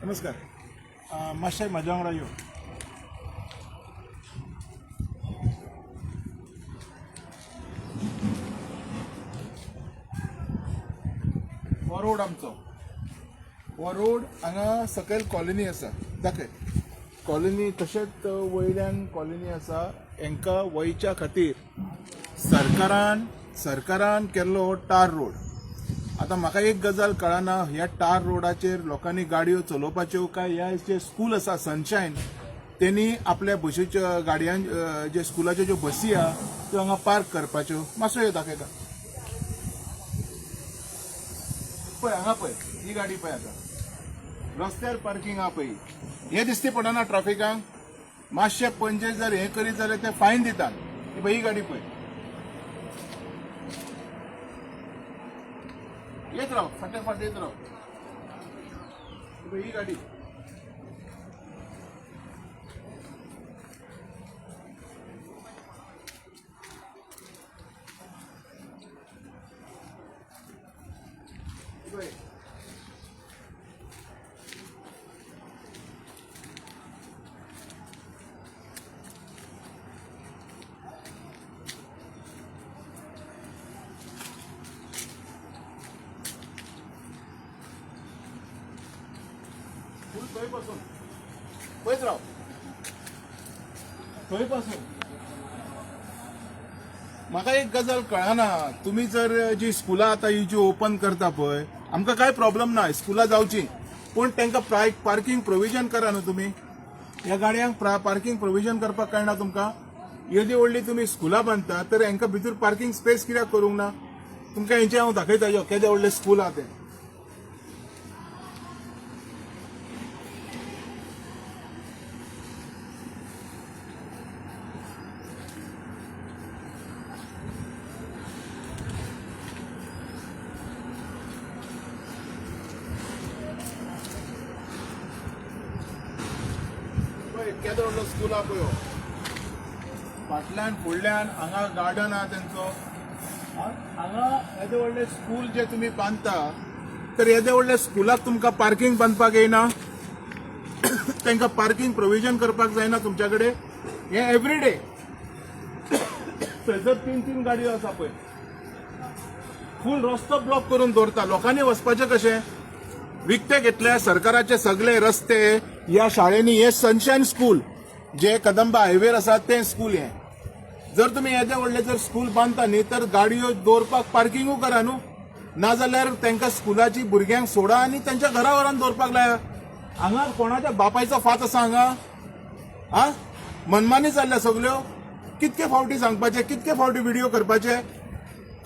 नमस्कार. मातशें म्हाज्या वांगडा यो. हो रोड आमचो. हो रोड हांगा सकयल कॉलनी आसा. दाखय कॉलनी, तशेंच वयल्यान कॉलनी आसा. हांकां वयच्या खातीर सरकारान केल्लो हो टार रोड. आता म्हाका एक गजाल कळना, ह्या टार रोडाचेर लोकांनी गाडयो चलोवपाच्यो काय ह्या जे स्कूल आसा सनशायन त्यांनी आपल्या बसीच्यो गाडयां जे स्कुलाच्यो ज्यो बसी आहा त्यो हांगा पार्क करपाच्यो. मातसो यो दाखयता. पळय हांगा पळय, ही गाडी पळय. आता रस्त्यार पार्किंग आहा पळय, हे दिसती पडना ट्रॅफिकांक. मातशे पणजे जर हे करीत जाल्यार ते फायन दितात. ही पळय, ही गाडी पळय. येत राव, फाटे येत राव. ही गाडी थंय पासून पळयत राव, थंय पासून. म्हाका एक गजाल कळना, तुम्ही जर जी स्कुलां आतां ही जी ओपन करता पळय, आमकां काय प्रॉब्लेम ना, स्कुलां जावची, पूण तांकां पार्किंग प्रोविजन करा न्हू तुम्ही. ह्या गाडयांक पार्किंग प्रोविजन करपाक कळना तुमकां. येदी व्हडली तुम्ही स्कुलां बांदता तर हांकां भितर पार्किंग स्पेस कित्याक करूंक ना? तुमकां हेंचे हांव दाखयता, यो केदे व्हडले स्कूल आहा ते. केदो व्हडलो स्कूल आहा पळय. फाटल्यान फुडल्यान हांगा गार्डन आहा तेंचो. हांगा येदे व्हडले स्कूल जे तुम्ही बांदता तर येदे व्हडले स्कुलाक तुमकां पार्किंग बांदपाक येयना. तांकां पार्किंग प्रोविजन करपाक जायना तुमच्या कडेन. हे एवरीडे थंयसर 3-3 गाडयो आसा पळय. फूल रस्तो ब्लॉक करून दवरता. लोकांनी वचपाचें कशें? विकते घेतले सरकाराचे सगळे रस्ते. ह्या शाळेनी हे सनशायन स्कूल जे कदंबा हायवेर आसा ते स्कूल. हे जर तुम्ही येदे व्हडले जर स्कूल बांदता न्ही तर गाडयो दवरपाक पार्किंगू करा न्हू. नाजाल्यार तांकां स्कुलाची भुरग्यांक सोडा आनी तांच्या घरा व्हरान दवरपाक लाया. हांगा कोणाच्या बापायचो फात आसा हांगा? मनमानी जाल्ल्या सगल्यो. कितके फावटी सांगपाचे, कितके फावटी व्हिडिओ करपाचे?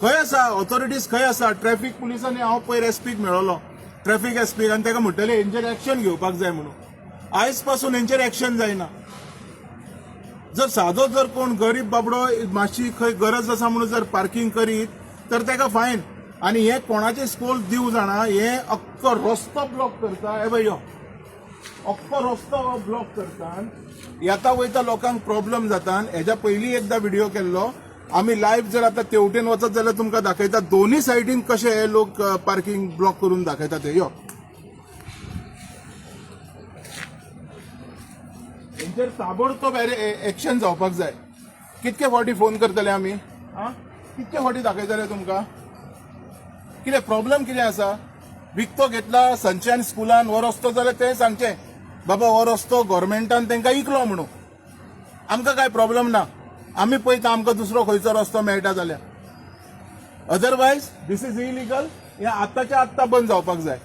खंय आसा ऑथॉरिटीज, खंय आसा? ट्रॅफिक पुलिसांनी हांव पयर एसपीक मेळ्ळो, ट्रॅफिक एसपीक, आनी ताका म्हणटलें हेंचेर एक्शन घेवपाक जाय म्हणून. आयज पासून हेंचेर एक्शन जायना. जर सादो जर कोण गरीब बाबडो मातशी खंय गरज आसा म्हणून जर पार्किंग करीत तर ताका फायन. आनी हे कोणाचे स्कूल दिव जाणा, हे अख्खो रस्तो ब्लॉक करता. हे पळय, अख्खो रस्तो ब्लॉक करता. येता वयता लोकांक प्रॉब्लेम जाता. हेज्या पयलीं एकदा व्हिडिओ केल्लो आमी लायव्ह. जर आता तेवटेन वचत जाल्यार तुमकां दाखयता दोन्ही सायडीन कशे हे लोक पार्किंग ब्लॉक करून दाखयता ते. यो हेंचेर ताबडतोब एक्शन जावपाक जाय. कितके फावटी फोन करतले आमी? कितके फावटी दाखयतले तुमकां? कितें प्रॉब्लेम कितें आसा? विकतो घेतला सनशायन स्कुलान हो रस्तो जाल्यार ते सांगचे बाबा हो रस्तो गव्हर्मेंटान तांकां इकलो म्हणून. आमकां काय प्रॉब्लेम ना. आमी पळयता आमकां दुसरो खंयचो रस्तो मेळटा जाल्यार. Otherwise this is illegal. हे आतांच्या आत्ता बंद जावपाक जाय.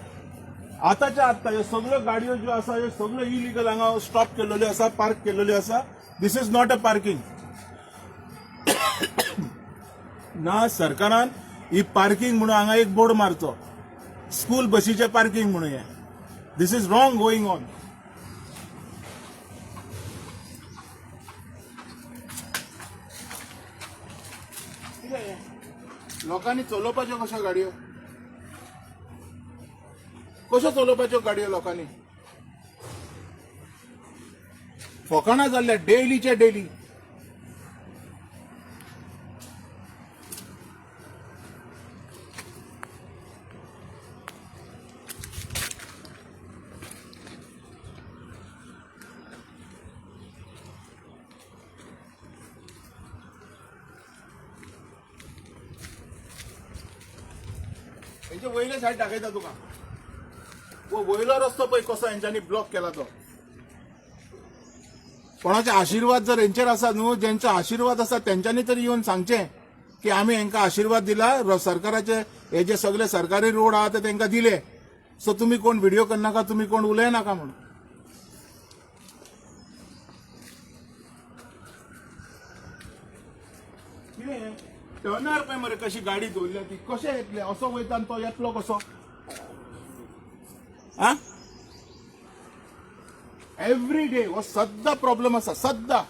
आतांच्या आत्ता ह्यो सगळ्यो गाडयो ज्यो आसा ह्यो सगळ्यो इलिगल हांगा स्टॉप केल्ल्यो आसा, पार्क केल्ल्यो आसा. This is not a parking. ना सरकारान ही पार्किंग म्हणून हांगा एक बोर्ड मारचो, स्कूल बसीचे पार्किंग म्हणून. हे this is wrong going on. लोकांनी चलोवपाच्यो कश्यो गाडयो? कश्यो चलोवपाच्यो गाडयो लोकांनी? फकाणां जाल्ल्या डेलीचे डेली. हेचे वयले सायड दाखयता तुका. वयलो रस्तो पळय कसो हेंच्यांनी ब्लॉक केला तो. कोणाचे आशीर्वाद जर हेंचेर आसा न्हू, ज्यांचे आशीर्वाद आसा त्यांच्यानी तरी येवन सांगचें की आम्ही हेंका आशीर्वाद दिला, सरकाराचे हे जे सगळे सरकारी रोड आहात ते तेंका दिले, सो तुम्ही कोण व्हिडिओ करनाका, तुम्ही कोण उलयनाका म्हणून. टर्नर पळय मरे कशी गाडी दवरल्या ती, कशें येतले असो वयता तो येतलो कसो. आ एवरी डे हो सद्दां प्रॉब्लेम आसा सद्दां.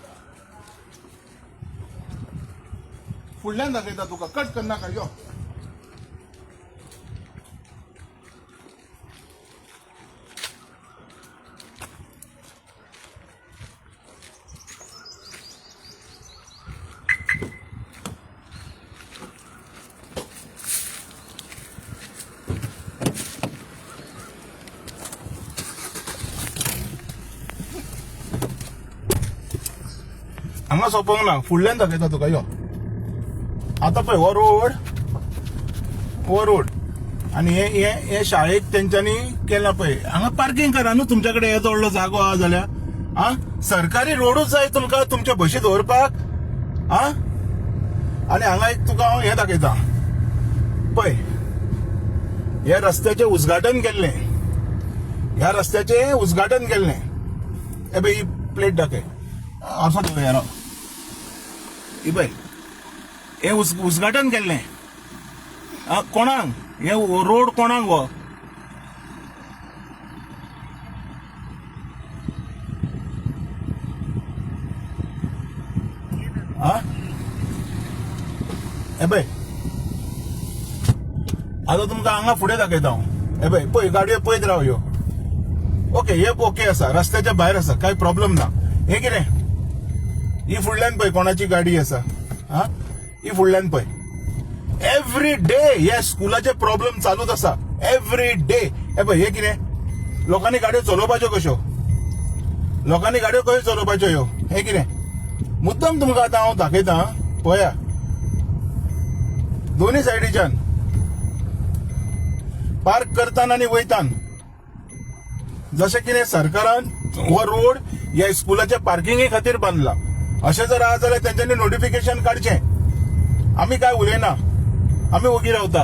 फुडल्यान दाखयता तुका, कट करनाका यो. हांगा सोंपोंक ना, फुडल्यान दाखयता तुका यो. आता पळय हो रोड आणि हे शाळेक तेंच्यांनी केला पळय. हांगा पार्किंग करा न्हू, तुमच्याकडे येदो व्हडलो जागो आहा जाल्यार. सरकारी रोडूच जाय तुमकां तुमच्या बशी दवरपाक. आणि हांगा एक तुका हांव हें दाखयता पळय, ह्या रस्त्याचें उद्घाटन केल्लें. ह्या रस्त्याचें उद्घाटन केल्लें. हे पळय ही प्लेट दाखय, असो दवया ही पळय, हे उद्घाटन केल्लें. कोणाक हे रोड कोणाक हो? हे पळय आता तुमकां हांगा फुडें दाखयता हांव. हे पळय पळय गाडयो पळयत राव ह्यो. ओके हे ओके आसा, रस्त्याच्या भायर आसा, कांय प्रॉब्लेम ना. हे कितें ही फुडल्यान पळय कोणाची गाडी आसा. ही फुडल्यान पळय. एवरी डे ह्या स्कुलाचे प्रॉब्लेम चालूच आसा, एवरी डे. हे पळय हे कितें, लोकांनी गाडयो चलोवपाच्यो कश्यो, लोकांनी गाडयो कश्यो चलोवपाच्यो ह्यो. हे कितें मुद्दम तुमकां आतां हांव दाखयता पळया. दोन्ही सायडीच्यान पार्क करतान आनी वयतान जशें कितें सरकारान हो रोड ह्या स्कुलाच्या पार्किंगे खातीर बांदला. अशें जर आहा जाल्यार तेंच्यांनी नोटिफिकेशन काडचें. आमी काय उलयना, आमी ओगी रावता.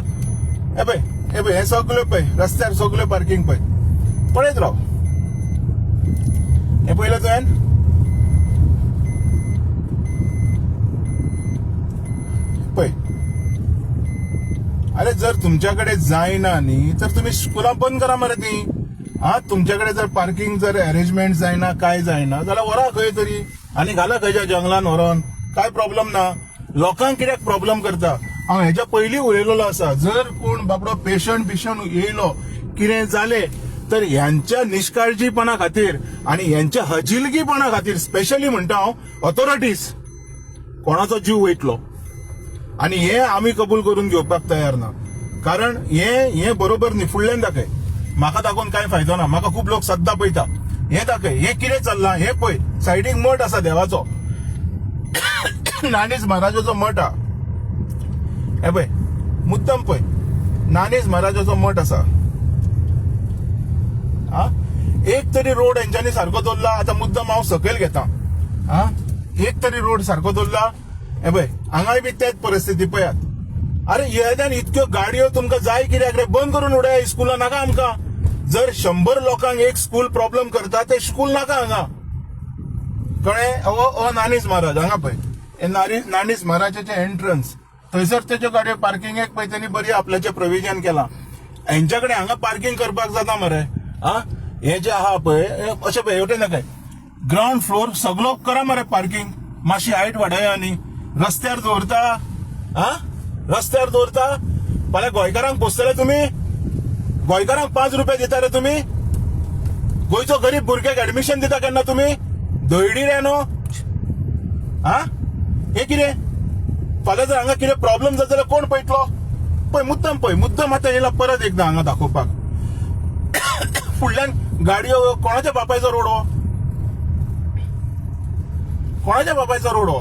हे पळय हे सगळे पळय रस्त्यार सगळे पार्किंग पळय, पळयत राव. हे पळयलें तुवें? पळय. अरे जर तुमच्याकडे जायना न्ही तर तुम्ही स्कुलां बंद करा मरे ती. तुमच्याकडे जर पार्किंग जर अरेंजमेंट जायना काय जायना जाल्यार व्हरा खंय तरी आनी घाला खंयच्या जंगलान व्हरोन, काय प्रॉब्लेम ना. लोकांक कित्याक प्रॉब्लेम करता. हांव हेच्या पयलीं उलयलेलो आसा, जर कोण बाबडो पेशंट येयलो कितें जालें तर ह्यांच्या निश्काळजीपणा खातीर आणि ह्यांच्या हजिलगीपणा खातीर स्पेशली म्हणटा हांव ऑथॉरिटीज कोणाचो जीव वयतलो. आणि हे आमी कबूल करून घेवपाक तयार ना. कारण हे बरोबर न्ही. फुडल्यान दाखय, म्हाका दाखोवन काय फायदो ना. म्हाका खूब लोक सद्दां पळयता. हे दाखय हे कितें चल्लां. हे पळय सायडीक मठ आसा देवाचो, नानीज महाराजाचो मठ आहा. हे पळय मुद्दम पळय नानीज महाराजाचो मठ आसा. एक तरी रोड हेंच्यांनी सारको दवरला. आतां मुद्दम हांव सकयल घेता. एक तरी रोड सारको दवरला. हे पळय हांगाय बी तेच परिस्थिती पळयात. अरे येद्यान इतक्यो गाडयो तुमकां जाय कित्याक रे, बंद करून उडया. स्कुलां नाका आमकां. जर 100 लोकांक एक स्कूल प्रॉब्लेम करता ते स्कूल नाका हांगा, कळ्ळें? हो नानीज महाराज हांगा पळय, हे नानीज महाराजाचे एंट्रन्स. थंयसर तेच्यो गाडयो पार्किंगेक पळय तेणी बरी आपल्याचें प्रोविजन केलां. हेंच्याकडे हांगा पार्किंग करपाक जाता मरे. हे जे आहा पळय अशें पळय हेवटेन नाका, ग्राउंड फ्लोर सगळो करा मरे पार्किंग. मातशी हायट वाडया न्ही. रस्त्यार दवरता, रस्त्यार दवरता. फाल्यां गोंयकारांक पोसतले तुमी. गोंयकारांक 5 रुपया दिता रे तुमी. गोंयचो गरीब भुरग्याक ऍडमिशन दिता केन्ना तुमी? दयडी रे न्हू. हे कितें? फाल्यां जर हांगा कितें प्रॉब्लेम जाता जाल्यार कोण पळयतलो? पळय मुद्दम आतां येयला परत एकदां हांगा दाखोवपाक. फुडल्यान गाडयो कोणाच्या बापायचो रोड हो? कोणाच्या बापायचो रोड हो?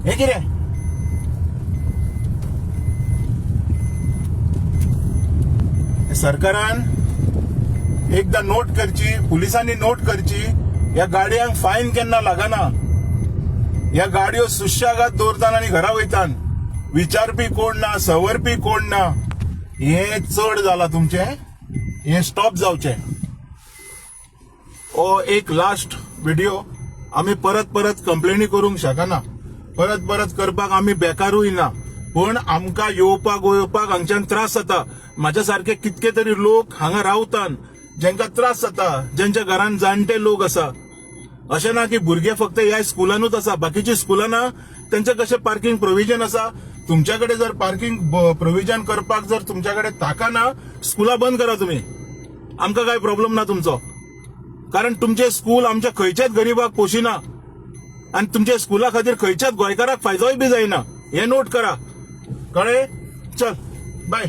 हे कितें? सरकारान एकदा नोट करची, पुलिसांनी नोट करची, ह्या गाडयांक फायन केन्ना लागना. ह्या गाडयो सुशेगाद दवरतात आनी घरा वयतात. विचारपी कोण ना, सवरपी कोण ना. हे चड जाला तुमचे, हे स्टॉप जावचे. ओ एक लास्ट व्हिडिओ. आम्ही परत परत कंप्लेनी करूंक शकना, परत परत करपाक आम्ही बेकारूय ना, पण आमकां येवपाक हांगच्यान त्रास जाता. म्हाज्या सारखे कितके तरी लोक हांगा रावतात, जेंकां त्रास जाता, जेंच्या घरान जाणटे लोक आसा. अशें ना की भुरगे फक्त ह्या स्कुलानूच आसा, बाकीची स्कुलां ना तेंचे कशें पार्किंग प्रोविजन आसा. तुमच्याकडे जर पार्किंग प्रोविजन करपाक जर तुमच्याकडे ताका ना, स्कुलां बंद करा तुम्ही. आमकां काय प्रॉब्लेम ना तुमचो, कारण तुमचे स्कूल आमच्या खंयच्याच गरीबाक पोशिना आणि तुमच्या स्कुला खातीर खंयच्याच गोंयकाराक फायदोय बी जायना. हे नोट करा, कळ्ळें? चल बाय.